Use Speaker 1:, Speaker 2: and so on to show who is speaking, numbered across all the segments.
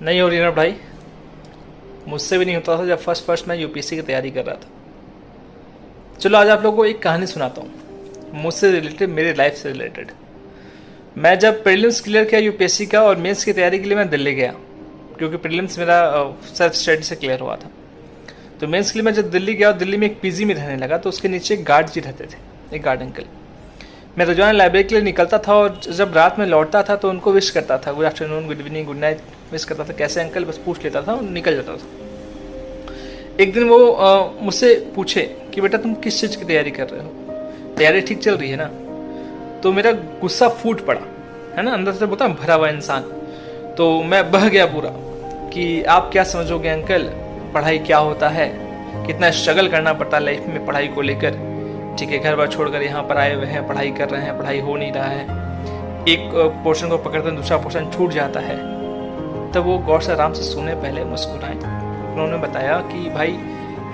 Speaker 1: नहीं हो रही ना पढ़ाई। मुझसे भी नहीं होता था जब फर्स्ट फर्स्ट मैं यूपीएससी की तैयारी कर रहा था। चलो आज आप लोगों को एक कहानी सुनाता हूँ, मुझसे रिलेटेड, मेरी लाइफ से रिलेटेड। मैं जब प्रीलिम्स क्लियर किया यूपीएससी का और मेंस की तैयारी के लिए मैं दिल्ली गया, क्योंकि प्रीलिम्स मेरा सेल्फ स्टडी से क्लियर हुआ था। तो मेंस के लिए मैं जब दिल्ली गया और दिल्ली में एक पीजी में रहने लगा, तो उसके नीचे एक गार्ड जी रहते थे, एक गार्ड अंकल। मैं रोजाना लाइब्रेरी के लिए निकलता था और जब रात में लौटता था तो उनको विश करता था, good afternoon, good evening, good night wish करता था, कैसे अंकल, बस पूछ लेता था और निकल जाता था। एक दिन वो मुझसे पूछे कि बेटा तुम किस चीज़ की तैयारी कर रहे हो, तैयारी ठीक चल रही है ना? तो मेरा गुस्सा फूट पड़ा, है ना, अंदर से बोलता भरा हुआ इंसान। तो मैं बह गया पूरा कि आप क्या समझोगे अंकल, पढ़ाई क्या होता है, कितना स्ट्रगल करना पड़ता है लाइफ में पढ़ाई को लेकर। ठीक है, घर बार छोड़कर यहाँ पर आए हुए हैं, पढ़ाई कर रहे हैं, पढ़ाई हो नहीं रहा है, एक पोर्शन को पकड़ते हैं दूसरा पोर्शन छूट जाता है। तब वो गौर से आराम से सुने, पहले मुस्कुराए। उन्होंने बताया कि भाई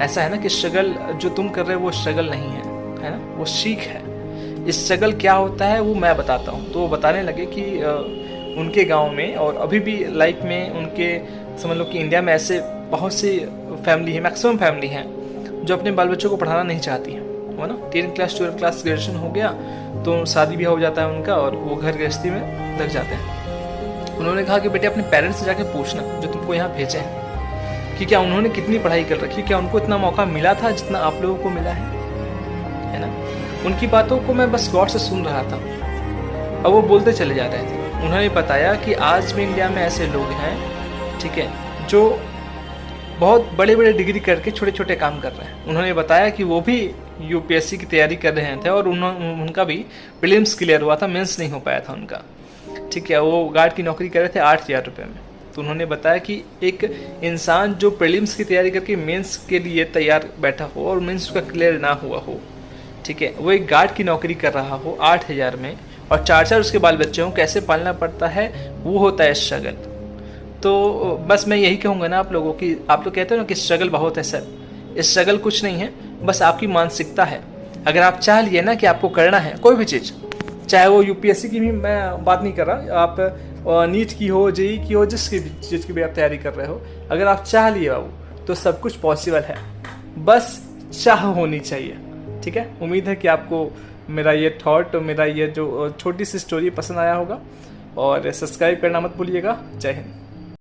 Speaker 1: ऐसा है ना कि स्ट्रगल जो तुम कर रहे हो वो स्ट्रगल नहीं है ना, वो सीख है। स्ट्रगल क्या होता है वो मैं बताता हूँ। तो वो बताने लगे कि उनके गांव में और अभी भी लाइफ में उनके, समझ लो कि इंडिया में ऐसे बहुत सी फैमिली है, मैक्सिमम फैमिली हैं जो अपने बाल बच्चों को पढ़ाना नहीं चाहती हैं, है ना। 10 क्लास 12 क्लास ग्रेजुएशन हो गया तो शादी ब्याह हो जाता है उनका और वो घर गृहस्थी में लग जाते हैं। उन्होंने कहा कि बेटे अपने पेरेंट्स से जाके पूछना जो तुमको यहाँ भेजे हैं कि क्या उन्होंने कितनी पढ़ाई कर रखी, क्या उनको इतना मौका मिला था जितना आप लोगों को मिला है ना। उनकी बातों को मैं बस गौर से सुन रहा था। अब वो बोलते चले जा रहे थे। उन्होंने बताया कि आज भी इंडिया में ऐसे लोग हैं, ठीक है, जो बहुत बड़े बड़े डिग्री करके छोटे छोटे काम कर रहे हैं। उन्होंने बताया कि वो भी यूपीएससी की तैयारी कर रहे थे और उनका भी प्रीलिम्स क्लियर हुआ था, मेंस नहीं हो पाया था उनका। ठीक है, वो गार्ड की नौकरी कर रहे थे 8,000 रुपये में। तो उन्होंने बताया कि एक इंसान जो प्रीलिम्स की तैयारी करके मेंस के लिए तैयार बैठा हो और मेंस उसका क्लियर ना हुआ हो, ठीक है, वो एक गार्ड की नौकरी कर रहा हो 8,000 में और 4 उसके बाल बच्चे हों, कैसे पालना पड़ता है, वो होता है स्ट्रगल। तो बस मैं यही कहूँगा ना आप लोगों की, आप लोग कहते हो ना कि स्ट्रगल बहुत है सर, स्ट्रगल कुछ नहीं है, बस आपकी मानसिकता है। अगर आप चाह लिए ना कि आपको करना है कोई भी चीज़, चाहे वो यूपीएससी की भी मैं बात नहीं कर रहा, आप नीट की हो, जेई की हो, जिसकी भी चीज़ की भी आप तैयारी कर रहे हो, अगर आप चाह लिए बाबू तो सब कुछ पॉसिबल है, बस चाह होनी चाहिए। ठीक है, उम्मीद है कि आपको मेरा ये थॉट और मेरा ये जो छोटी सी स्टोरी पसंद आया होगा और सब्सक्राइब करना मत भूलिएगा। जय हिंद।